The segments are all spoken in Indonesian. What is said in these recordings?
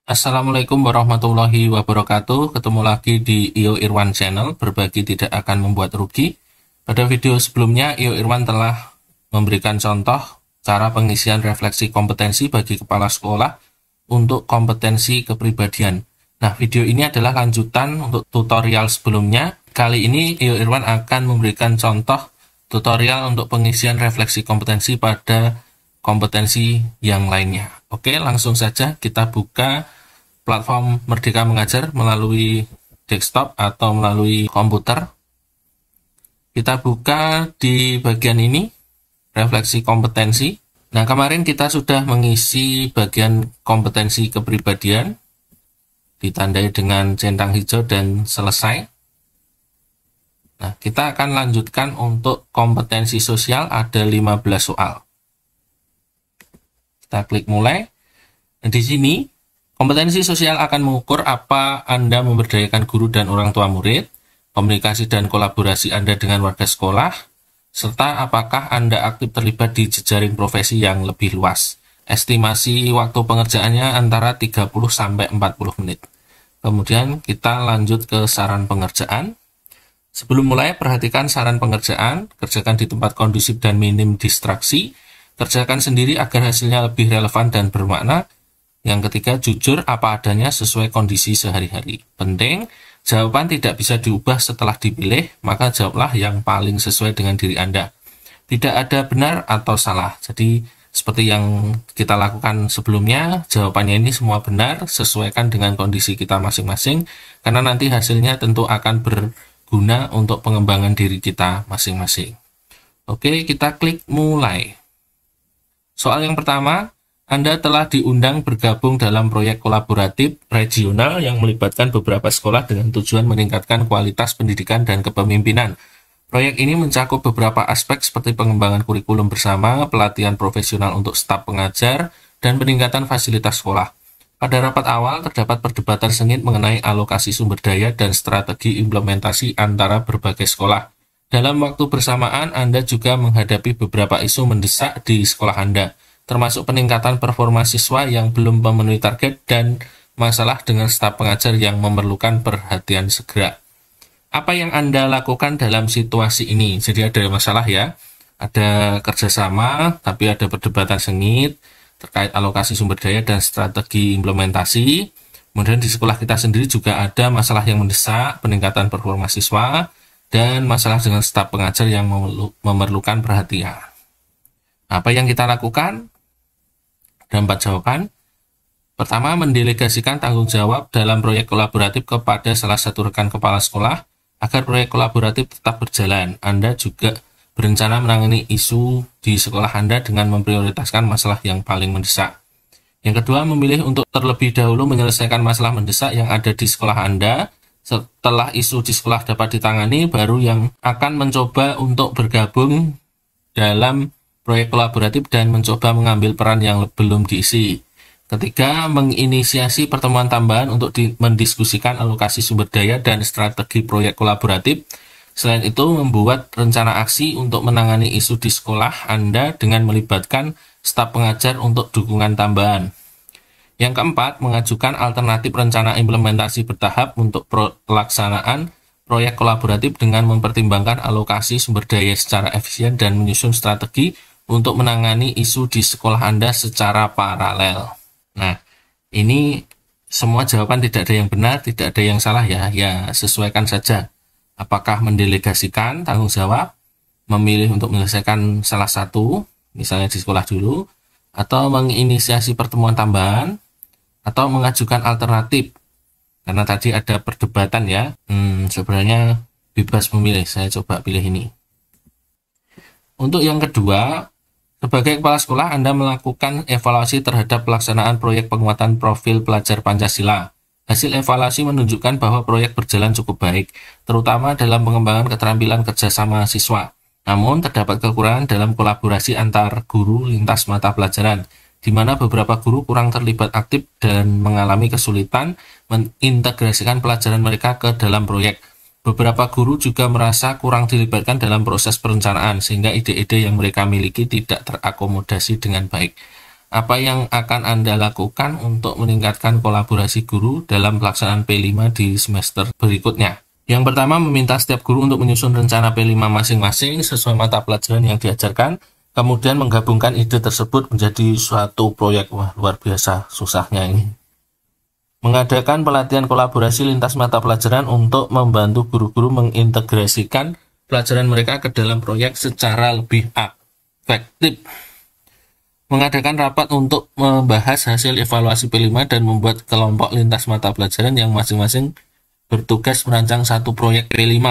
Assalamualaikum warahmatullahi wabarakatuh. Ketemu lagi di IO Irwan Channel, berbagi tidak akan membuat rugi. Pada video sebelumnya, IO Irwan telah memberikan contoh cara pengisian refleksi kompetensi bagi kepala sekolah untuk kompetensi kepribadian. Nah, video ini adalah lanjutan untuk tutorial sebelumnya. Kali ini IO Irwan akan memberikan contoh tutorial untuk pengisian refleksi kompetensi pada kompetensi yang lainnya. Oke, langsung saja kita buka platform Merdeka Mengajar melalui desktop atau melalui komputer. Kita buka di bagian ini, refleksi kompetensi. Nah, kemarin kita sudah mengisi bagian kompetensi kepribadian, ditandai dengan centang hijau dan selesai. Nah, kita akan lanjutkan untuk kompetensi sosial, ada 15 soal. Kita klik mulai. Nah, di sini kompetensi sosial akan mengukur apa Anda memberdayakan guru dan orang tua murid, komunikasi dan kolaborasi Anda dengan warga sekolah, serta apakah Anda aktif terlibat di jejaring profesi yang lebih luas. Estimasi waktu pengerjaannya antara 30-40 menit. Kemudian kita lanjut ke saran pengerjaan. Sebelum mulai, perhatikan saran pengerjaan, kerjakan di tempat kondusif dan minim distraksi, kerjakan sendiri agar hasilnya lebih relevan dan bermakna. Yang ketiga, jujur apa adanya sesuai kondisi sehari-hari. Penting, jawaban tidak bisa diubah setelah dipilih, maka jawablah yang paling sesuai dengan diri Anda. Tidak ada benar atau salah. Jadi, seperti yang kita lakukan sebelumnya, jawabannya ini semua benar, sesuaikan dengan kondisi kita masing-masing, karena nanti hasilnya tentu akan berguna untuk pengembangan diri kita masing-masing. Oke, kita klik mulai. Soal yang pertama, Anda telah diundang bergabung dalam proyek kolaboratif regional yang melibatkan beberapa sekolah dengan tujuan meningkatkan kualitas pendidikan dan kepemimpinan. Proyek ini mencakup beberapa aspek seperti pengembangan kurikulum bersama, pelatihan profesional untuk staf pengajar, dan peningkatan fasilitas sekolah. Pada rapat awal, terdapat perdebatan sengit mengenai alokasi sumber daya dan strategi implementasi antara berbagai sekolah. Dalam waktu bersamaan, Anda juga menghadapi beberapa isu mendesak di sekolah Anda, termasuk peningkatan performa siswa yang belum memenuhi target dan masalah dengan staf pengajar yang memerlukan perhatian segera. Apa yang Anda lakukan dalam situasi ini? Jadi ada masalah ya, ada kerjasama, tapi ada perdebatan sengit terkait alokasi sumber daya dan strategi implementasi. Kemudian di sekolah kita sendiri juga ada masalah yang mendesak, peningkatan performa siswa, dan masalah dengan staf pengajar yang memerlukan perhatian. Apa yang kita lakukan? Ada 4 jawaban. Pertama, mendelegasikan tanggung jawab dalam proyek kolaboratif kepada salah satu rekan kepala sekolah agar proyek kolaboratif tetap berjalan. Anda juga berencana menangani isu di sekolah Anda dengan memprioritaskan masalah yang paling mendesak. Yang kedua, memilih untuk terlebih dahulu menyelesaikan masalah mendesak yang ada di sekolah Anda. Setelah isu di sekolah dapat ditangani, baru yang akan mencoba untuk bergabung dalam proyek kolaboratif dan mencoba mengambil peran yang belum diisi. Ketiga, menginisiasi pertemuan tambahan untuk mendiskusikan alokasi sumber daya dan strategi proyek kolaboratif. Selain itu, membuat rencana aksi untuk menangani isu di sekolah Anda dengan melibatkan staf pengajar untuk dukungan tambahan. Yang keempat, mengajukan alternatif rencana implementasi bertahap untuk pelaksanaan proyek kolaboratif dengan mempertimbangkan alokasi sumber daya secara efisien dan menyusun strategi untuk menangani isu di sekolah Anda secara paralel. Nah, ini semua jawaban tidak ada yang benar, tidak ada yang salah ya. Ya, sesuaikan saja. Apakah mendelegasikan tanggung jawab, memilih untuk menyelesaikan salah satu, misalnya di sekolah dulu, atau menginisiasi pertemuan tambahan, atau mengajukan alternatif. Karena tadi ada perdebatan ya, sebenarnya bebas memilih, saya coba pilih ini. Untuk yang kedua, sebagai kepala sekolah, Anda melakukan evaluasi terhadap pelaksanaan proyek penguatan profil pelajar Pancasila. Hasil evaluasi menunjukkan bahwa proyek berjalan cukup baik, terutama dalam pengembangan keterampilan kerjasama siswa. Namun, terdapat kekurangan dalam kolaborasi antar guru lintas mata pelajaran, di mana beberapa guru kurang terlibat aktif dan mengalami kesulitan mengintegrasikan pelajaran mereka ke dalam proyek. Beberapa guru juga merasa kurang dilibatkan dalam proses perencanaan, sehingga ide-ide yang mereka miliki tidak terakomodasi dengan baik. Apa yang akan Anda lakukan untuk meningkatkan kolaborasi guru dalam pelaksanaan P5 di semester berikutnya? Yang pertama, meminta setiap guru untuk menyusun rencana P5 masing-masing sesuai mata pelajaran yang diajarkan, kemudian menggabungkan ide tersebut menjadi suatu proyek. Wah, luar biasa susahnya ini. Mengadakan pelatihan kolaborasi lintas mata pelajaran untuk membantu guru-guru mengintegrasikan pelajaran mereka ke dalam proyek secara lebih efektif. Mengadakan rapat untuk membahas hasil evaluasi P5 dan membuat kelompok lintas mata pelajaran yang masing-masing bertugas merancang satu proyek P5.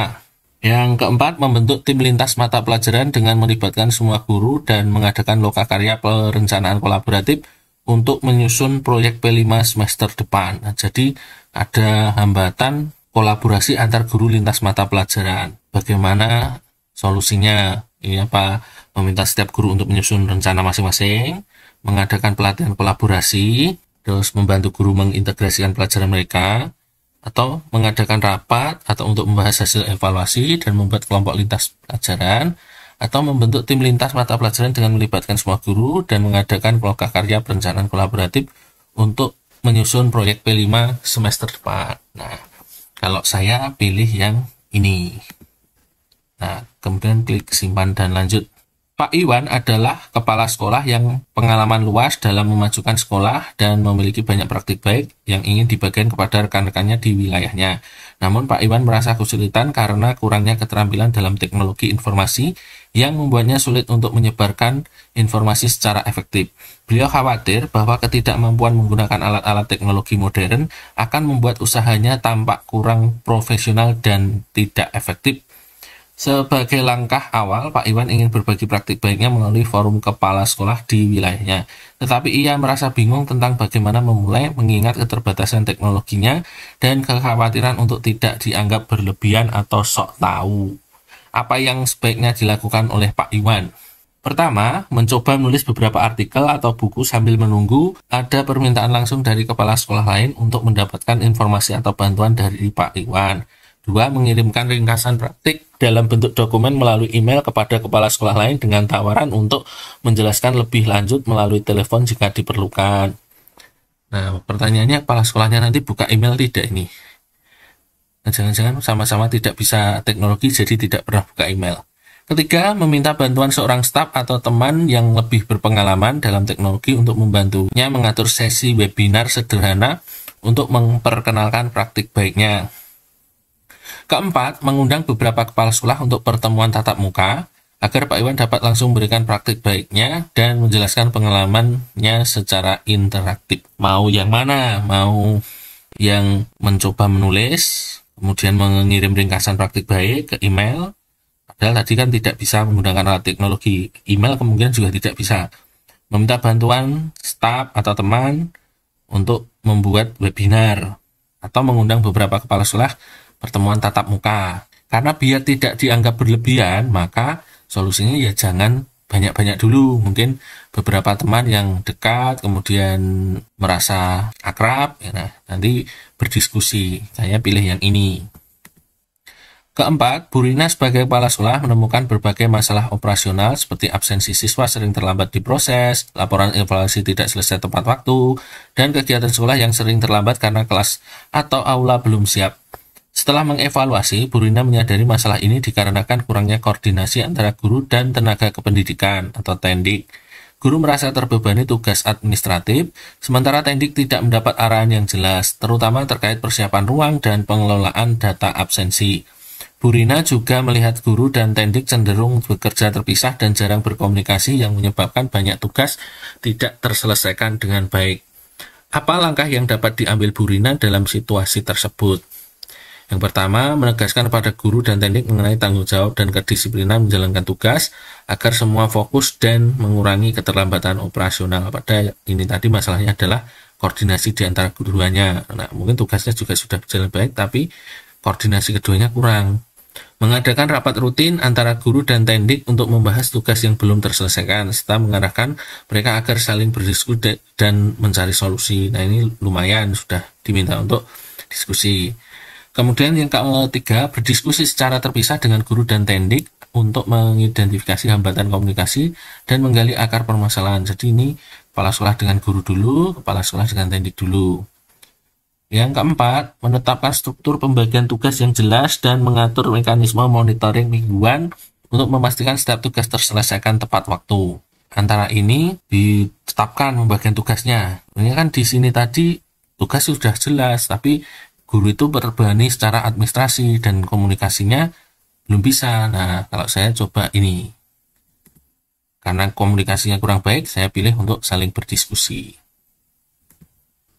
Yang keempat, membentuk tim lintas mata pelajaran dengan melibatkan semua guru dan mengadakan lokakarya perencanaan kolaboratif untuk menyusun proyek P5 semester depan. Nah, jadi ada hambatan kolaborasi antar guru lintas mata pelajaran. Bagaimana solusinya? Ini apa? Meminta setiap guru untuk menyusun rencana masing-masing, mengadakan pelatihan kolaborasi, terus membantu guru mengintegrasikan pelajaran mereka, atau mengadakan rapat, atau untuk membahas hasil evaluasi dan membuat kelompok lintas pelajaran, atau membentuk tim lintas mata pelajaran dengan melibatkan semua guru dan mengadakan lokakarya perencanaan kolaboratif untuk menyusun proyek P5 semester depan. Nah, kalau saya pilih yang ini. Nah, kemudian klik simpan dan lanjut. Pak Iwan adalah kepala sekolah yang pengalaman luas dalam memajukan sekolah dan memiliki banyak praktik baik yang ingin dibagikan kepada rekan-rekannya di wilayahnya. Namun Pak Iwan merasa kesulitan karena kurangnya keterampilan dalam teknologi informasi yang membuatnya sulit untuk menyebarkan informasi secara efektif. Beliau khawatir bahwa ketidakmampuan menggunakan alat-alat teknologi modern akan membuat usahanya tampak kurang profesional dan tidak efektif. Sebagai langkah awal, Pak Iwan ingin berbagi praktik baiknya melalui forum kepala sekolah di wilayahnya. Tetapi ia merasa bingung tentang bagaimana memulai mengingat keterbatasan teknologinya dan kekhawatiran untuk tidak dianggap berlebihan atau sok tahu. Apa yang sebaiknya dilakukan oleh Pak Iwan? Pertama, mencoba menulis beberapa artikel atau buku sambil menunggu ada permintaan langsung dari kepala sekolah lain untuk mendapatkan informasi atau bantuan dari Pak Iwan. 2. Mengirimkan ringkasan praktik dalam bentuk dokumen melalui email kepada kepala sekolah lain dengan tawaran untuk menjelaskan lebih lanjut melalui telepon jika diperlukan. Nah, pertanyaannya kepala sekolahnya nanti buka email tidak ini? Nah, jangan-jangan sama-sama tidak bisa teknologi jadi tidak pernah buka email. Ketiga, meminta bantuan seorang staf atau teman yang lebih berpengalaman dalam teknologi untuk membantunya mengatur sesi webinar sederhana untuk memperkenalkan praktik baiknya. Keempat, mengundang beberapa kepala sekolah untuk pertemuan tatap muka agar Pak Iwan dapat langsung memberikan praktik baiknya dan menjelaskan pengalamannya secara interaktif. Mau yang mana? Mau yang mencoba menulis, kemudian mengirim ringkasan praktik baik ke email, padahal tadi kan tidak bisa menggunakan alat teknologi. Email kemungkinan juga tidak bisa. Meminta bantuan staf atau teman untuk membuat webinar, atau mengundang beberapa kepala sekolah pertemuan tatap muka. Karena biar tidak dianggap berlebihan, maka solusinya ya jangan banyak-banyak dulu. Mungkin beberapa teman yang dekat, kemudian merasa akrab, ya, nah, nanti berdiskusi. Saya pilih yang ini. Keempat, Bu Rina sebagai kepala sekolah menemukan berbagai masalah operasional seperti absensi siswa sering terlambat di proses, laporan evaluasi tidak selesai tepat waktu, dan kegiatan sekolah yang sering terlambat karena kelas atau aula belum siap. Setelah mengevaluasi, Bu Rina menyadari masalah ini dikarenakan kurangnya koordinasi antara guru dan tenaga kependidikan atau TENDIK. Guru merasa terbebani tugas administratif, sementara TENDIK tidak mendapat arahan yang jelas, terutama terkait persiapan ruang dan pengelolaan data absensi. Bu Rina juga melihat guru dan TENDIK cenderung bekerja terpisah dan jarang berkomunikasi yang menyebabkan banyak tugas tidak terselesaikan dengan baik. Apa langkah yang dapat diambil Bu Rina dalam situasi tersebut? Yang pertama, menegaskan kepada guru dan TENDIK mengenai tanggung jawab dan kedisiplinan menjalankan tugas agar semua fokus dan mengurangi keterlambatan operasional. Pada ini tadi masalahnya adalah koordinasi di antara keduanya. Nah, mungkin tugasnya juga sudah berjalan baik, tapi koordinasi keduanya kurang. Mengadakan rapat rutin antara guru dan TENDIK untuk membahas tugas yang belum terselesaikan, serta mengarahkan mereka agar saling berdiskusi dan mencari solusi. Nah, ini lumayan sudah diminta untuk diskusi. Kemudian yang ketiga, berdiskusi secara terpisah dengan guru dan TENDIK untuk mengidentifikasi hambatan komunikasi dan menggali akar permasalahan. Jadi ini Kepala sekolah dengan guru dulu, kepala sekolah dengan teknik dulu. Yang keempat, menetapkan struktur pembagian tugas yang jelas dan mengatur mekanisme monitoring mingguan untuk memastikan setiap tugas terselesaikan tepat waktu. Antara ini ditetapkan pembagian tugasnya. Ini kan di sini tadi tugas sudah jelas, tapi guru itu berbebani secara administrasi dan komunikasinya belum bisa. Nah, kalau saya coba ini. Karena komunikasinya kurang baik, saya pilih untuk saling berdiskusi.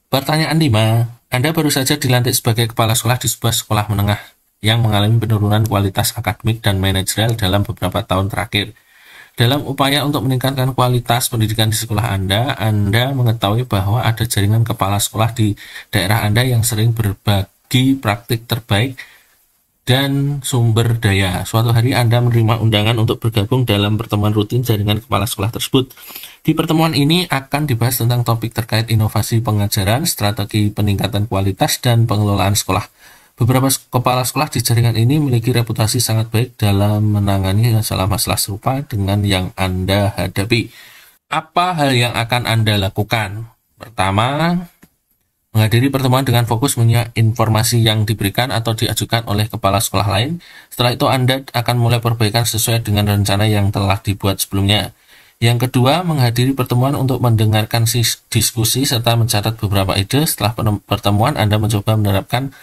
Pertanyaan 5. Anda baru saja dilantik sebagai kepala sekolah di sebuah sekolah menengah yang mengalami penurunan kualitas akademik dan manajerial dalam beberapa tahun terakhir. Dalam upaya untuk meningkatkan kualitas pendidikan di sekolah Anda mengetahui bahwa ada jaringan kepala sekolah di daerah Anda yang sering berbagi praktik terbaik dan sumber daya. Suatu hari Anda menerima undangan untuk bergabung dalam pertemuan rutin jaringan kepala sekolah tersebut. Di pertemuan ini akan dibahas tentang topik terkait inovasi pengajaran, strategi peningkatan kualitas, dan pengelolaan sekolah. Beberapa kepala sekolah di jaringan ini memiliki reputasi sangat baik dalam menangani masalah-masalah serupa dengan yang Anda hadapi. Apa hal yang akan Anda lakukan? Pertama, menghadiri pertemuan dengan fokus menyimak informasi yang diberikan atau diajukan oleh kepala sekolah lain. Setelah itu Anda akan mulai perbaikan sesuai dengan rencana yang telah dibuat sebelumnya. Yang kedua, menghadiri pertemuan untuk mendengarkan diskusi serta mencatat beberapa ide. Setelah pertemuan, Anda mencoba menerapkan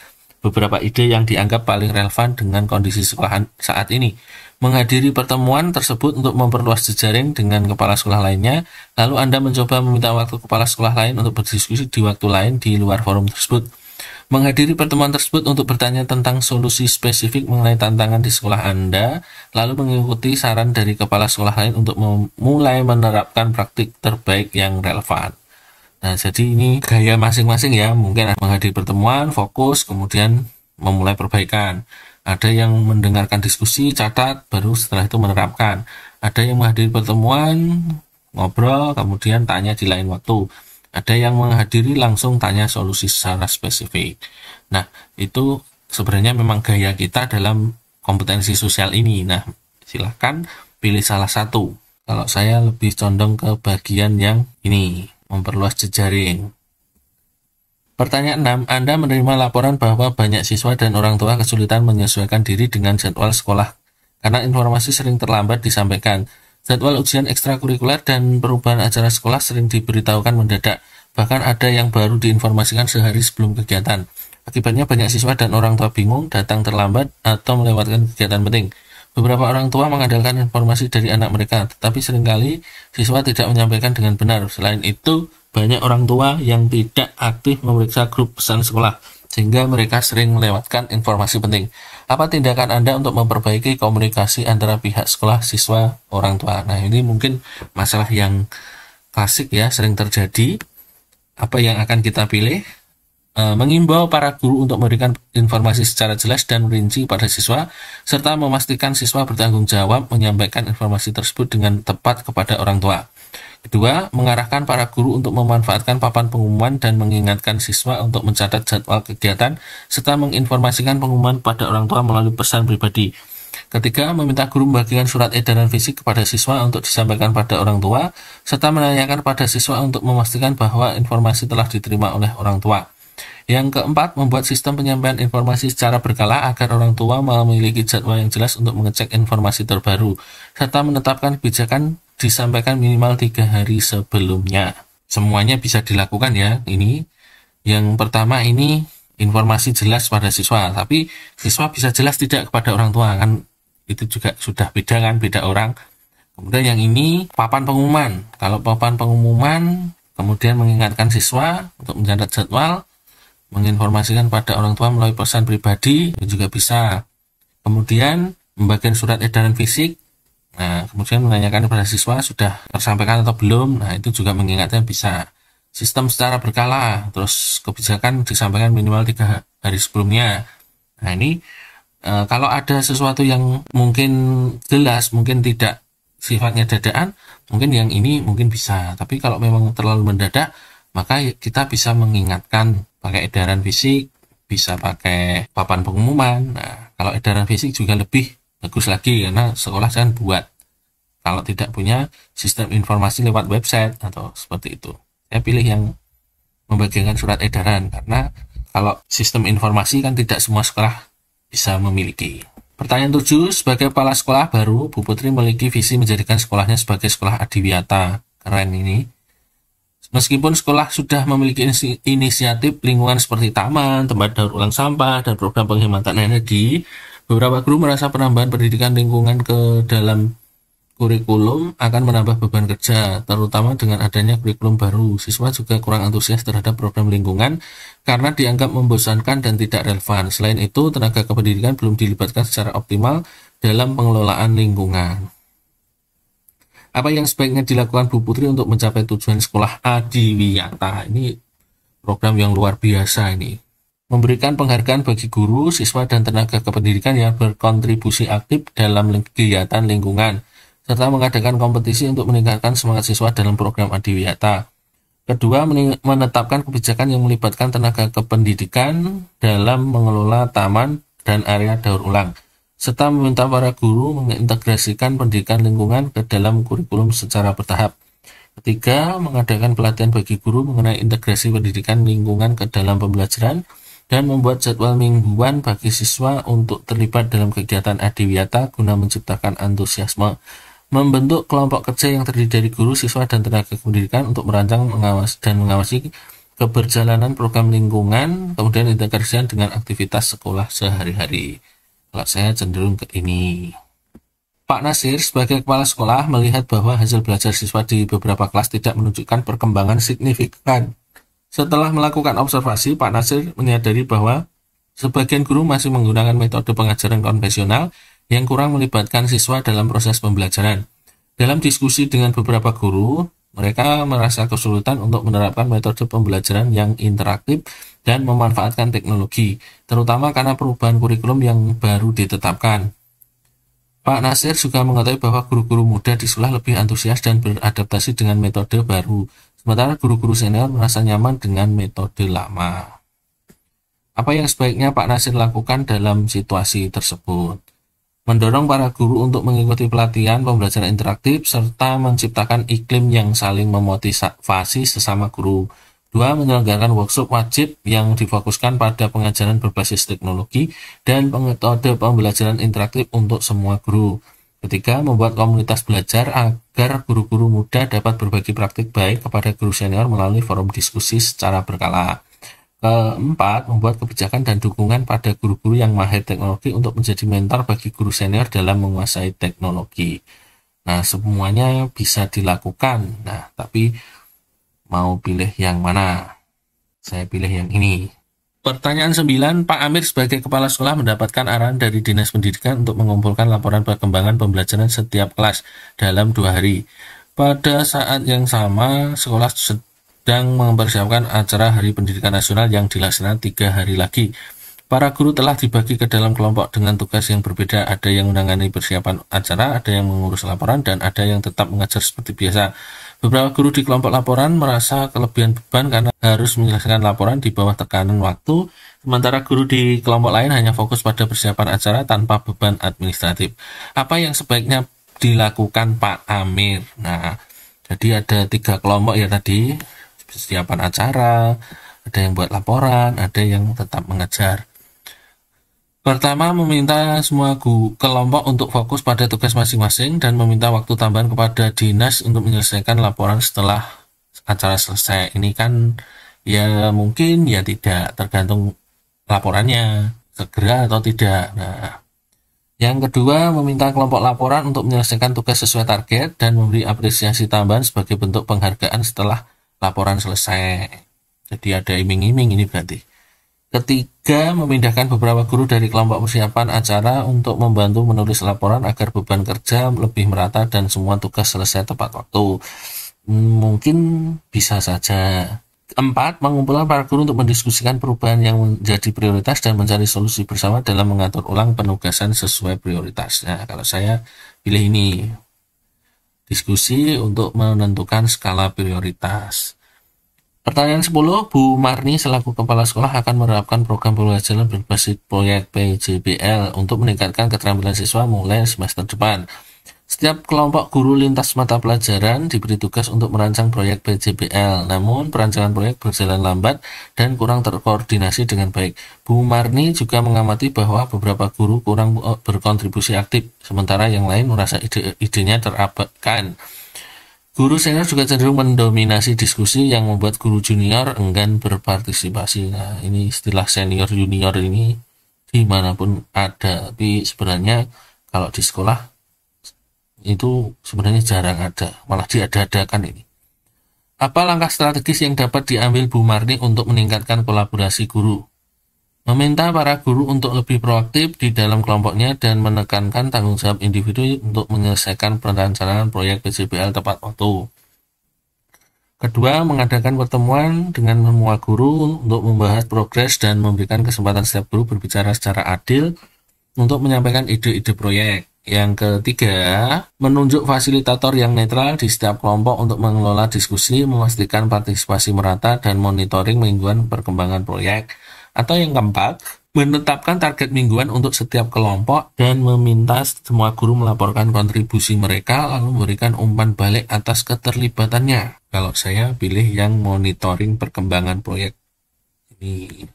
beberapa ide yang dianggap paling relevan dengan kondisi sekolah saat ini. Menghadiri pertemuan tersebut untuk memperluas jejaring dengan kepala sekolah lainnya, lalu Anda mencoba meminta waktu kepala sekolah lain untuk berdiskusi di waktu lain di luar forum tersebut. Menghadiri pertemuan tersebut untuk bertanya tentang solusi spesifik mengenai tantangan di sekolah Anda, lalu mengikuti saran dari kepala sekolah lain untuk mulai menerapkan praktik terbaik yang relevan. Nah, jadi ini gaya masing-masing ya, mungkin menghadiri pertemuan, fokus, kemudian memulai perbaikan. Ada yang mendengarkan diskusi, catat, baru setelah itu menerapkan. Ada yang menghadiri pertemuan, ngobrol, kemudian tanya di lain waktu. Ada yang menghadiri langsung tanya solusi secara spesifik. Nah, itu sebenarnya memang gaya kita dalam kompetensi sosial ini. Nah, silahkan pilih salah satu. Kalau saya lebih condong ke bagian yang ini, memperluas jejaring. Pertanyaan 6, Anda menerima laporan bahwa banyak siswa dan orang tua kesulitan menyesuaikan diri dengan jadwal sekolah karena informasi sering terlambat disampaikan. Jadwal ujian ekstrakurikuler dan perubahan acara sekolah sering diberitahukan mendadak, bahkan ada yang baru diinformasikan sehari sebelum kegiatan. Akibatnya banyak siswa dan orang tua bingung, datang terlambat, atau melewatkan kegiatan penting. Beberapa orang tua mengandalkan informasi dari anak mereka, tetapi seringkali siswa tidak menyampaikan dengan benar. Selain itu, banyak orang tua yang tidak aktif memeriksa grup pesan sekolah, sehingga mereka sering melewatkan informasi penting. Apa tindakan Anda untuk memperbaiki komunikasi antara pihak sekolah, siswa, orang tua? Nah, ini mungkin masalah yang klasik ya, sering terjadi. Apa yang akan kita pilih? Mengimbau para guru untuk memberikan informasi secara jelas dan rinci pada siswa, serta memastikan siswa bertanggung jawab menyampaikan informasi tersebut dengan tepat kepada orang tua. Kedua, mengarahkan para guru untuk memanfaatkan papan pengumuman dan mengingatkan siswa untuk mencatat jadwal kegiatan, serta menginformasikan pengumuman pada orang tua melalui pesan pribadi. Ketiga, meminta guru membagikan surat edaran fisik kepada siswa untuk disampaikan pada orang tua, serta menanyakan pada siswa untuk memastikan bahwa informasi telah diterima oleh orang tua. Yang keempat, membuat sistem penyampaian informasi secara berkala agar orang tua memiliki jadwal yang jelas untuk mengecek informasi terbaru, serta menetapkan kebijakan disampaikan minimal 3 hari sebelumnya. Semuanya bisa dilakukan ya. Ini yang pertama, ini informasi jelas pada siswa, tapi siswa bisa jelas tidak kepada orang tua, kan itu juga sudah beda kan, beda orang. Kemudian yang ini papan pengumuman. Kalau papan pengumuman kemudian mengingatkan siswa untuk mencatat jadwal, menginformasikan pada orang tua melalui pesan pribadi, itu juga bisa. Kemudian membagikan surat edaran fisik. Nah, kemudian menanyakan kepada siswa sudah tersampaikan atau belum. Nah, itu juga mengingatnya bisa. Sistem secara berkala, terus kebijakan disampaikan minimal 3 hari sebelumnya. Nah, ini kalau ada sesuatu yang mungkin jelas, mungkin tidak sifatnya dadaan, mungkin yang ini mungkin bisa. Tapi kalau memang terlalu mendadak, maka kita bisa mengingatkan pakai edaran fisik, bisa pakai papan pengumuman. Nah, kalau edaran fisik juga lebih bagus lagi karena sekolah kan buat kalau tidak punya sistem informasi lewat website atau seperti itu. Saya pilih yang membagikan surat edaran karena kalau sistem informasi kan tidak semua sekolah bisa memiliki. Pertanyaan 7, sebagai kepala sekolah baru, Bu Putri memiliki visi menjadikan sekolahnya sebagai sekolah adiwiyata. Keren ini. Meskipun sekolah sudah memiliki inisiatif lingkungan seperti taman, tempat daur ulang sampah, dan program penghematan energi, beberapa guru merasa penambahan pendidikan lingkungan ke dalam kurikulum akan menambah beban kerja, terutama dengan adanya kurikulum baru. Siswa juga kurang antusias terhadap program lingkungan karena dianggap membosankan dan tidak relevan. Selain itu, tenaga kependidikan belum dilibatkan secara optimal dalam pengelolaan lingkungan. Apa yang sebaiknya dilakukan Bu Putri untuk mencapai tujuan sekolah adiwiyata? Ini program yang luar biasa ini. Memberikan penghargaan bagi guru, siswa, dan tenaga kependidikan yang berkontribusi aktif dalam kegiatan lingkungan, serta mengadakan kompetisi untuk meningkatkan semangat siswa dalam program adiwiyata. Kedua, menetapkan kebijakan yang melibatkan tenaga kependidikan dalam mengelola taman dan area daur ulang, serta meminta para guru mengintegrasikan pendidikan lingkungan ke dalam kurikulum secara bertahap. Ketiga, mengadakan pelatihan bagi guru mengenai integrasi pendidikan lingkungan ke dalam pembelajaran dan membuat jadwal mingguan bagi siswa untuk terlibat dalam kegiatan adiwiyata guna menciptakan antusiasme. Membentuk kelompok kerja yang terdiri dari guru, siswa, dan tenaga pendidikan untuk merancang mengawasi keberjalanan program lingkungan, kemudian integrasikan dengan aktivitas sekolah sehari-hari. Kalau saya cenderung ke ini. Pak Nasir sebagai kepala sekolah melihat bahwa hasil belajar siswa di beberapa kelas tidak menunjukkan perkembangan signifikan. Setelah melakukan observasi, Pak Nasir menyadari bahwa sebagian guru masih menggunakan metode pengajaran konvensional yang kurang melibatkan siswa dalam proses pembelajaran. Dalam diskusi dengan beberapa guru, mereka merasa kesulitan untuk menerapkan metode pembelajaran yang interaktif dan memanfaatkan teknologi, terutama karena perubahan kurikulum yang baru ditetapkan. Pak Nasir juga mengetahui bahwa guru-guru muda di sekolah lebih antusias dan beradaptasi dengan metode baru, sementara guru-guru senior merasa nyaman dengan metode lama. Apa yang sebaiknya Pak Nasir lakukan dalam situasi tersebut? Mendorong para guru untuk mengikuti pelatihan pembelajaran interaktif serta menciptakan iklim yang saling memotivasi sesama guru. 2. Menyelenggarakan workshop wajib yang difokuskan pada pengajaran berbasis teknologi dan metode pembelajaran interaktif untuk semua guru. 3. Membuat komunitas belajar agar guru-guru muda dapat berbagi praktik baik kepada guru senior melalui forum diskusi secara berkala. 4. Membuat kebijakan dan dukungan pada guru-guru yang mahir teknologi untuk menjadi mentor bagi guru senior dalam menguasai teknologi. Nah, semuanya bisa dilakukan. Nah, tapi mau pilih yang mana? Saya pilih yang ini. Pertanyaan 9, Pak Amir sebagai kepala sekolah mendapatkan arahan dari Dinas Pendidikan untuk mengumpulkan laporan perkembangan pembelajaran setiap kelas dalam 2 hari. Pada saat yang sama, sekolah sedang mempersiapkan acara Hari Pendidikan Nasional yang dilaksanakan 3 hari lagi. Para guru telah dibagi ke dalam kelompok dengan tugas yang berbeda. Ada yang menangani persiapan acara, ada yang mengurus laporan, dan ada yang tetap mengajar seperti biasa. Beberapa guru di kelompok laporan merasa kelebihan beban karena harus menyelesaikan laporan di bawah tekanan waktu, sementara guru di kelompok lain hanya fokus pada persiapan acara tanpa beban administratif. Apa yang sebaiknya dilakukan Pak Amir? Nah, jadi ada 3 kelompok ya tadi. Persiapan acara, ada yang buat laporan, ada yang tetap mengajar. Pertama, meminta semua kelompok untuk fokus pada tugas masing-masing dan meminta waktu tambahan kepada dinas untuk menyelesaikan laporan setelah acara selesai. Ini kan ya mungkin ya tidak, tergantung laporannya segera atau tidak. Nah, yang kedua, meminta kelompok laporan untuk menyelesaikan tugas sesuai target dan memberi apresiasi tambahan sebagai bentuk penghargaan setelah laporan selesai. Jadi ada iming-iming ini berarti. Ketiga, memindahkan beberapa guru dari kelompok persiapan acara untuk membantu menulis laporan agar beban kerja lebih merata dan semua tugas selesai tepat waktu. Mungkin bisa saja. 4, mengumpulkan para guru untuk mendiskusikan perubahan yang menjadi prioritas dan mencari solusi bersama dalam mengatur ulang penugasan sesuai prioritas. Nah, kalau saya pilih ini. Diskusi untuk menentukan skala prioritas. Pertanyaan 10, Bu Marni selaku kepala sekolah akan menerapkan program pembelajaran berbasis proyek PJBL untuk meningkatkan keterampilan siswa mulai semester depan. Setiap kelompok guru lintas mata pelajaran diberi tugas untuk merancang proyek PJBL, namun perancangan proyek berjalan lambat dan kurang terkoordinasi dengan baik. Bu Marni juga mengamati bahwa beberapa guru kurang berkontribusi aktif, sementara yang lain merasa ide-idenya terabaikan. Guru senior juga cenderung mendominasi diskusi yang membuat guru junior enggan berpartisipasi. Nah, ini istilah senior junior ini dimanapun ada, tapi sebenarnya kalau di sekolah itu sebenarnya jarang ada, malah diada-adakan ini. Apa langkah strategis yang dapat diambil Bu Marni untuk meningkatkan kolaborasi guru? Meminta para guru untuk lebih proaktif di dalam kelompoknya dan menekankan tanggung jawab individu untuk menyelesaikan perencanaan proyek PJBL tepat waktu. Kedua, mengadakan pertemuan dengan semua guru untuk membahas progres dan memberikan kesempatan setiap guru berbicara secara adil untuk menyampaikan ide-ide proyek. Yang ketiga, menunjuk fasilitator yang netral di setiap kelompok untuk mengelola diskusi, memastikan partisipasi merata, dan monitoring mingguan perkembangan proyek. Atau yang keempat, menetapkan target mingguan untuk setiap kelompok dan meminta semua guru melaporkan kontribusi mereka lalu memberikan umpan balik atas keterlibatannya. Kalau saya pilih yang monitoring perkembangan proyek ini.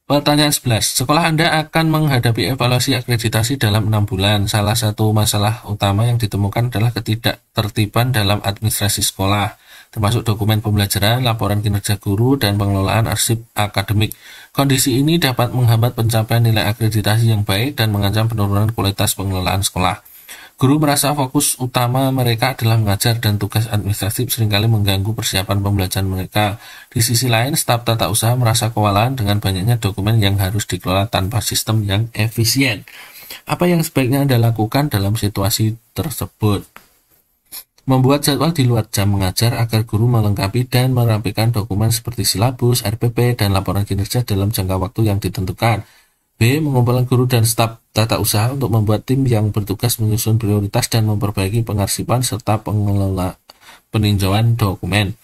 Pertanyaan 11. Sekolah Anda akan menghadapi evaluasi akreditasi dalam 6 bulan. Salah satu masalah utama yang ditemukan adalah ketidaktertiban dalam administrasi sekolah, termasuk dokumen pembelajaran, laporan kinerja guru, dan pengelolaan arsip akademik. Kondisi ini dapat menghambat pencapaian nilai akreditasi yang baik dan mengancam penurunan kualitas pengelolaan sekolah. Guru merasa fokus utama mereka adalah mengajar dan tugas administratif seringkali mengganggu persiapan pembelajaran mereka. Di sisi lain, staf tata usaha merasa kewalahan dengan banyaknya dokumen yang harus dikelola tanpa sistem yang efisien. Apa yang sebaiknya Anda lakukan dalam situasi tersebut? Membuat jadwal di luar jam mengajar agar guru melengkapi dan merapikan dokumen seperti silabus, RPP, dan laporan kinerja dalam jangka waktu yang ditentukan. B. Mengumpulkan guru dan staf tata usaha untuk membuat tim yang bertugas menyusun prioritas dan memperbaiki pengarsipan serta pengelola peninjauan dokumen.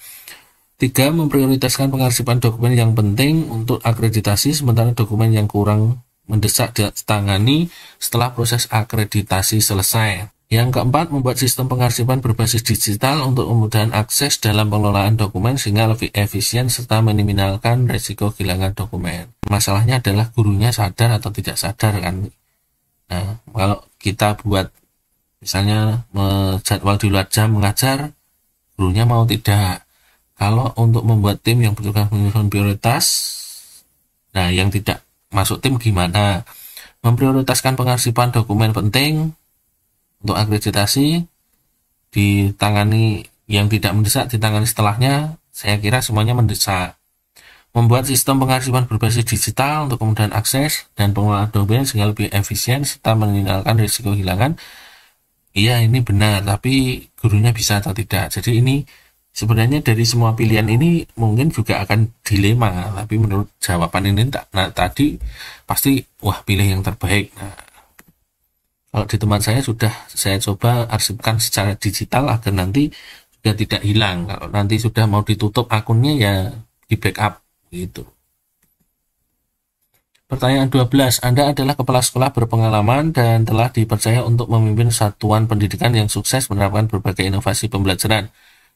3. Memprioritaskan pengarsipan dokumen yang penting untuk akreditasi, sementara dokumen yang kurang mendesak ditangani setelah proses akreditasi selesai. Yang keempat, membuat sistem pengarsipan berbasis digital untuk memudahkan akses dalam pengelolaan dokumen sehingga lebih efisien serta meminimalkan risiko kehilangan dokumen. Masalahnya adalah gurunya sadar atau tidak sadar kan. Nah, kalau kita buat misalnya jadwal di luar jam mengajar, gurunya mau tidak. Kalau untuk membuat tim yang bertugas menyusun prioritas, nah yang tidak masuk tim gimana? Memprioritaskan pengarsipan dokumen penting untuk akreditasi, ditangani yang tidak mendesak, ditangani setelahnya, saya kira semuanya mendesak. Membuat sistem pengarsipan berbasis digital untuk kemudahan akses dan pengelolaan dokumen sehingga lebih efisien serta meninggalkan risiko kehilangan. Iya, ini benar, tapi gurunya bisa atau tidak. Jadi ini sebenarnya dari semua pilihan ini mungkin juga akan dilema, tapi menurut jawaban ini tadi pasti wah pilih yang terbaik. Nah, kalau di tempat saya sudah saya coba arsipkan secara digital agar nanti juga tidak hilang. Kalau nanti sudah mau ditutup akunnya ya di backup gitu. Pertanyaan 12. Anda adalah kepala sekolah berpengalaman dan telah dipercaya untuk memimpin satuan pendidikan yang sukses menerapkan berbagai inovasi pembelajaran.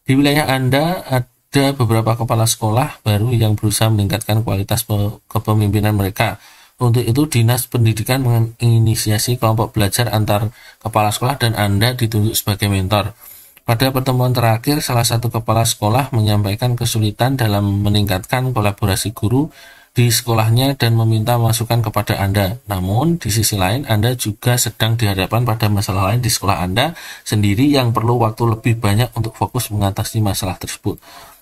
Di wilayah Anda ada beberapa kepala sekolah baru yang berusaha meningkatkan kualitas kepemimpinan mereka. Untuk itu, Dinas Pendidikan menginisiasi kelompok belajar antar kepala sekolah dan Anda ditunjuk sebagai mentor. Pada pertemuan terakhir, salah satu kepala sekolah menyampaikan kesulitan dalam meningkatkan kolaborasi guru di sekolahnya dan meminta masukan kepada Anda. Namun, di sisi lain, Anda juga sedang dihadapkan pada masalah lain di sekolah Anda sendiri yang perlu waktu lebih banyak untuk fokus mengatasi masalah tersebut.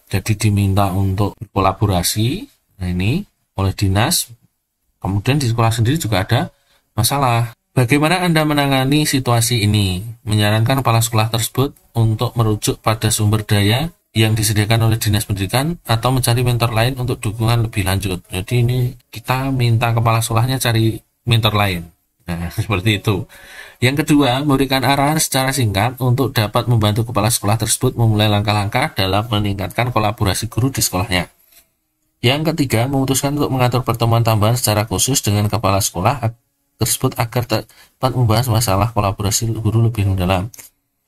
Jadi diminta untuk berkolaborasi, nah ini oleh dinas. Kemudian di sekolah sendiri juga ada masalah. Bagaimana Anda menangani situasi ini? Menyarankan kepala sekolah tersebut untuk merujuk pada sumber daya yang disediakan oleh Dinas Pendidikan atau mencari mentor lain untuk dukungan lebih lanjut. Jadi ini kita minta kepala sekolahnya cari mentor lain. Nah, seperti itu. Yang kedua, memberikan arahan secara singkat untuk dapat membantu kepala sekolah tersebut memulai langkah-langkah dalam meningkatkan kolaborasi guru di sekolahnya. Yang ketiga, memutuskan untuk mengatur pertemuan tambahan secara khusus dengan kepala sekolah tersebut agar dapat membahas masalah kolaborasi guru lebih mendalam.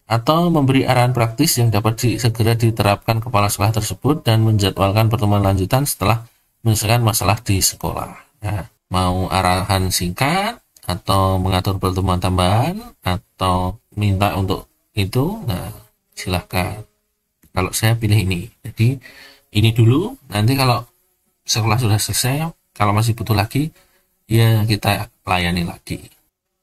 atau memberi arahan praktis yang dapat segera diterapkan kepala sekolah tersebut dan menjadwalkan pertemuan lanjutan setelah menyelesaikan masalah di sekolah. Nah, mau arahan singkat atau mengatur pertemuan tambahan atau minta untuk itu, nah silahkan. Kalau saya pilih ini. Jadi ini dulu, nanti kalau sekolah sudah selesai, kalau masih butuh lagi, ya kita layani lagi.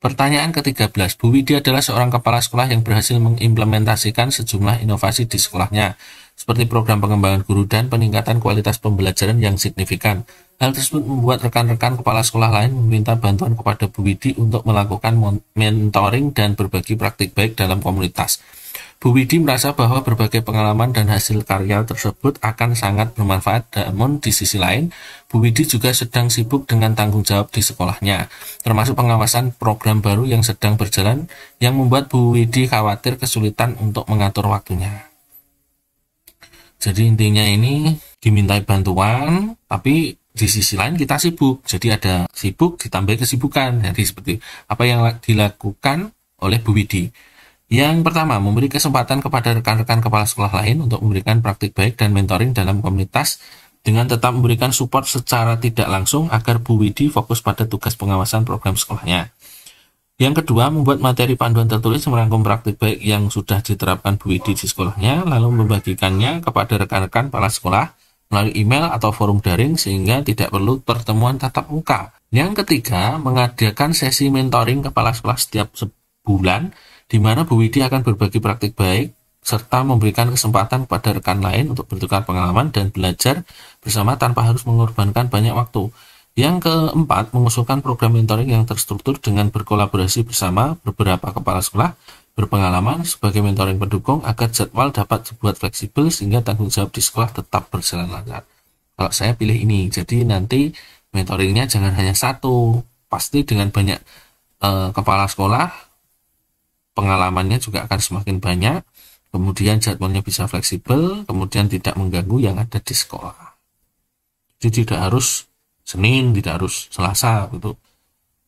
Pertanyaan ke-13, Bu Widi adalah seorang kepala sekolah yang berhasil mengimplementasikan sejumlah inovasi di sekolahnya, seperti program pengembangan guru dan peningkatan kualitas pembelajaran yang signifikan. Hal tersebut membuat rekan-rekan kepala sekolah lain meminta bantuan kepada Bu Widi untuk melakukan mentoring dan berbagi praktik baik dalam komunitas. Bu Widi merasa bahwa berbagai pengalaman dan hasil karya tersebut akan sangat bermanfaat, namun di sisi lain, Bu Widi juga sedang sibuk dengan tanggung jawab di sekolahnya, termasuk pengawasan program baru yang sedang berjalan yang membuat Bu Widi khawatir kesulitan untuk mengatur waktunya. Jadi intinya ini dimintai bantuan, tapi di sisi lain kita sibuk. Jadi ada sibuk ditambah kesibukan. Jadi seperti apa yang dilakukan oleh Bu Widi. Yang pertama, memberi kesempatan kepada rekan-rekan kepala sekolah lain untuk memberikan praktik baik dan mentoring dalam komunitas dengan tetap memberikan support secara tidak langsung agar Bu Widi fokus pada tugas pengawasan program sekolahnya. Yang kedua, membuat materi panduan tertulis merangkum praktik baik yang sudah diterapkan Bu Widi di sekolahnya, lalu membagikannya kepada rekan-rekan kepala sekolah melalui email atau forum daring sehingga tidak perlu pertemuan tatap muka. Yang ketiga, mengadakan sesi mentoring kepala sekolah setiap sebulan, di mana Bu Widi akan berbagi praktik baik, serta memberikan kesempatan kepada rekan lain untuk bertukar pengalaman dan belajar bersama tanpa harus mengorbankan banyak waktu. Yang keempat, mengusulkan program mentoring yang terstruktur dengan berkolaborasi bersama beberapa kepala sekolah berpengalaman sebagai mentoring pendukung agar jadwal dapat dibuat fleksibel sehingga tanggung jawab di sekolah tetap berjalan lancar. Kalau saya pilih ini, jadi nanti mentoringnya jangan hanya satu, pasti dengan banyak kepala sekolah, pengalamannya juga akan semakin banyak, kemudian jadwalnya bisa fleksibel, kemudian tidak mengganggu yang ada di sekolah. Jadi tidak harus Senin, tidak harus Selasa gitu.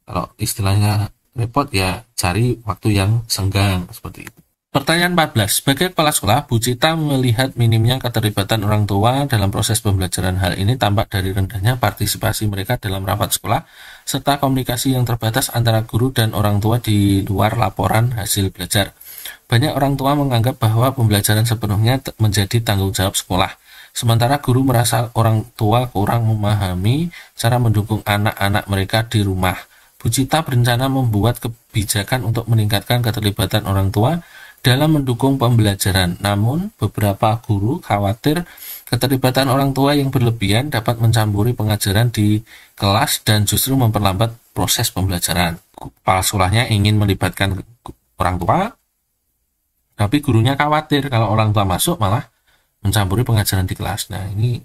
Kalau istilahnya repot ya cari waktu yang senggang seperti itu. Pertanyaan 14. Sebagai kepala sekolah, Bu Cita melihat minimnya keterlibatan orang tua dalam proses pembelajaran. Hal ini tampak dari rendahnya partisipasi mereka dalam rapat sekolah, serta komunikasi yang terbatas antara guru dan orang tua di luar laporan hasil belajar. Banyak orang tua menganggap bahwa pembelajaran sepenuhnya menjadi tanggung jawab sekolah. Sementara guru merasa orang tua kurang memahami cara mendukung anak-anak mereka di rumah. Bu Cita berencana membuat kebijakan untuk meningkatkan keterlibatan orang tua dalam mendukung pembelajaran. Namun, beberapa guru khawatir keterlibatan orang tua yang berlebihan dapat mencampuri pengajaran di kelas dan justru memperlambat proses pembelajaran. Kepala sekolahnya ingin melibatkan orang tua, tapi gurunya khawatir kalau orang tua masuk malah mencampuri pengajaran di kelas. Nah, ini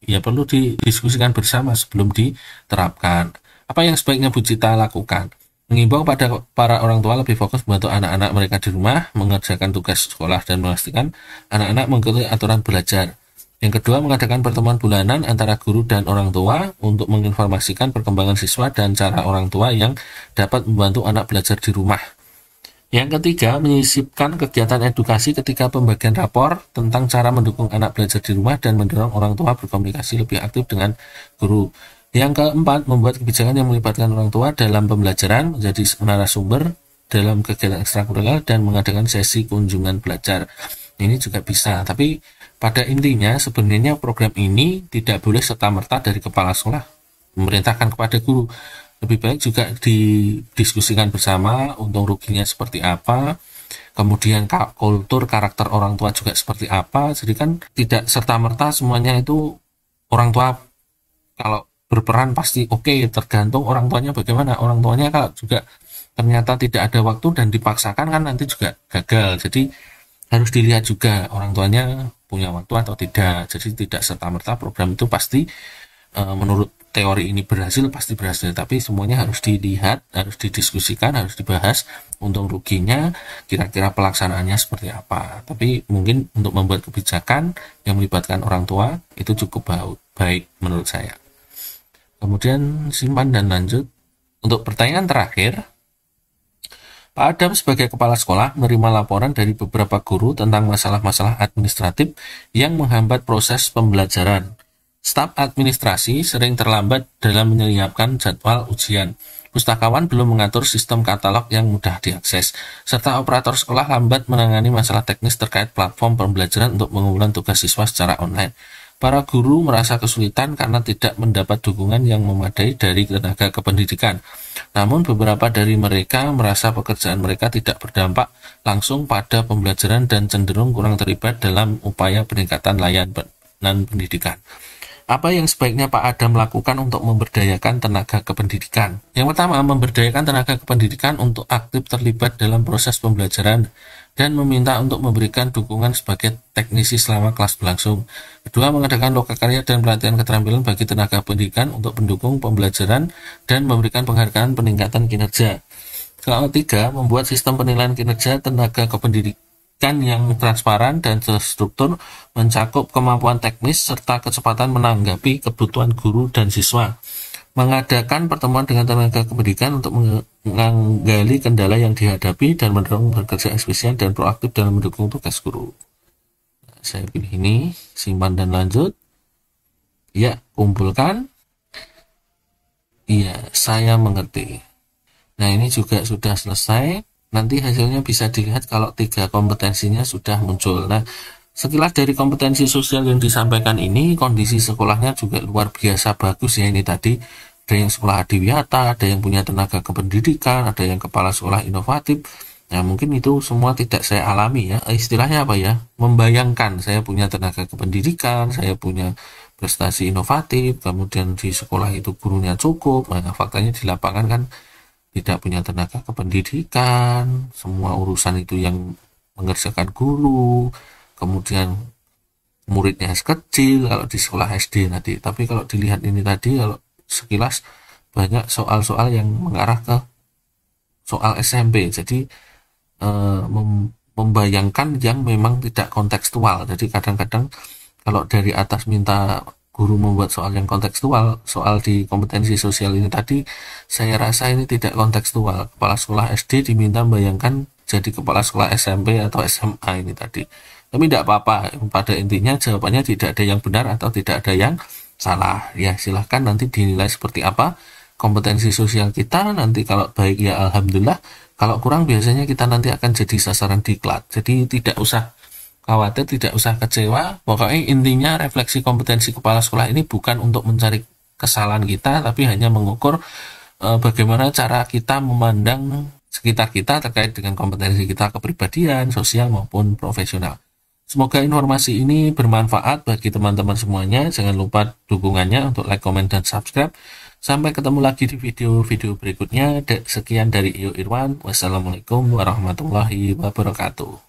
ya perlu didiskusikan bersama sebelum diterapkan. Apa yang sebaiknya Bu Cita lakukan? Mengimbau pada para orang tua lebih fokus membantu anak-anak mereka di rumah, mengerjakan tugas sekolah, dan memastikan anak-anak mengikuti aturan belajar. Yang kedua, mengadakan pertemuan bulanan antara guru dan orang tua untuk menginformasikan perkembangan siswa dan cara orang tua yang dapat membantu anak belajar di rumah. Yang ketiga, menyisipkan kegiatan edukasi ketika pembagian rapor tentang cara mendukung anak belajar di rumah dan mendorong orang tua berkomunikasi lebih aktif dengan guru. Yang keempat, membuat kebijakan yang melibatkan orang tua dalam pembelajaran menjadi narasumber dalam kegiatan ekstrakurikuler dan mengadakan sesi kunjungan belajar. Ini juga bisa, tapi pada intinya sebenarnya program ini tidak boleh serta-merta dari kepala sekolah memerintahkan kepada guru. Lebih baik juga didiskusikan bersama untung ruginya seperti apa, kemudian kultur karakter orang tua juga seperti apa. Jadi kan tidak serta-merta semuanya itu orang tua kalau berperan pasti oke, tergantung orang tuanya bagaimana. Orang tuanya kalau juga ternyata tidak ada waktu dan dipaksakan kan nanti juga gagal. Jadi harus dilihat juga orang tuanya punya waktu atau tidak. Jadi tidak serta-merta program itu pasti menurut teori ini berhasil, pasti berhasil. Tapi semuanya harus dilihat, harus didiskusikan, harus dibahas untung ruginya, kira-kira pelaksanaannya seperti apa. Tapi mungkin untuk membuat kebijakan yang melibatkan orang tua itu cukup baik menurut saya. Kemudian simpan dan lanjut. Untuk pertanyaan terakhir, Pak Adam sebagai kepala sekolah menerima laporan dari beberapa guru tentang masalah-masalah administratif yang menghambat proses pembelajaran. Staf administrasi sering terlambat dalam menyiapkan jadwal ujian. Pustakawan belum mengatur sistem katalog yang mudah diakses, serta operator sekolah lambat menangani masalah teknis terkait platform pembelajaran untuk pengumpulan tugas siswa secara online. Para guru merasa kesulitan karena tidak mendapat dukungan yang memadai dari tenaga kependidikan. Namun beberapa dari mereka merasa pekerjaan mereka tidak berdampak langsung pada pembelajaran dan cenderung kurang terlibat dalam upaya peningkatan layanan pendidikan. Apa yang sebaiknya Pak Adam lakukan untuk memberdayakan tenaga kependidikan? Yang pertama, memberdayakan tenaga kependidikan untuk aktif terlibat dalam proses pembelajaran dan meminta untuk memberikan dukungan sebagai teknisi selama kelas berlangsung. Kedua, mengadakan lokakarya dan pelatihan keterampilan bagi tenaga pendidikan untuk mendukung pembelajaran dan memberikan penghargaan peningkatan kinerja. Ketiga, membuat sistem penilaian kinerja tenaga kependidikan yang transparan dan terstruktur, mencakup kemampuan teknis serta kecepatan menanggapi kebutuhan guru dan siswa. Mengadakan pertemuan dengan tenaga kependidikan untuk menggali kendala yang dihadapi dan mendorong bekerja efisien dan proaktif dalam mendukung tugas guru. Saya pilih ini, simpan dan lanjut. Ya, kumpulkan. Iya, saya mengerti. Nah, ini juga sudah selesai. Nanti hasilnya bisa dilihat kalau 3 kompetensinya sudah muncul. Nah, sekilas dari kompetensi sosial yang disampaikan ini, kondisi sekolahnya juga luar biasa bagus ya. Ini tadi ada yang sekolah adiwiyata, ada yang punya tenaga kependidikan, ada yang kepala sekolah inovatif. Nah, mungkin itu semua tidak saya alami ya. Istilahnya apa ya? Membayangkan saya punya tenaga kependidikan, saya punya prestasi inovatif, kemudian di sekolah itu gurunya cukup. Nah, faktanya di lapangan kan tidak punya tenaga kependidikan, semua urusan itu yang mengerjakan guru, kemudian muridnya kecil kalau di sekolah SD tadi. Tapi kalau dilihat ini tadi, kalau sekilas banyak soal-soal yang mengarah ke soal SMP. Jadi membayangkan yang memang tidak kontekstual. Jadi kadang-kadang kalau dari atas minta guru membuat soal yang kontekstual, soal di kompetensi sosial ini tadi, saya rasa ini tidak kontekstual. Kepala sekolah SD diminta membayangkan jadi kepala sekolah SMP atau SMA ini tadi. Tapi tidak apa-apa, pada intinya jawabannya tidak ada yang benar atau tidak ada yang salah. Ya, silahkan nanti dinilai seperti apa kompetensi sosial kita. Nanti kalau baik ya alhamdulillah, kalau kurang biasanya kita nanti akan jadi sasaran diklat. Jadi tidak usah khawatir, tidak usah kecewa. Pokoknya intinya refleksi kompetensi kepala sekolah ini bukan untuk mencari kesalahan kita, tapi hanya mengukur bagaimana cara kita memandang sekitar kita terkait dengan kompetensi kita kepribadian, sosial maupun profesional. Semoga informasi ini bermanfaat bagi teman-teman semuanya. Jangan lupa dukungannya untuk like, komen, dan subscribe. Sampai ketemu lagi di video-video berikutnya. Sekian dari Iyo Irwan. Wassalamualaikum warahmatullahi wabarakatuh.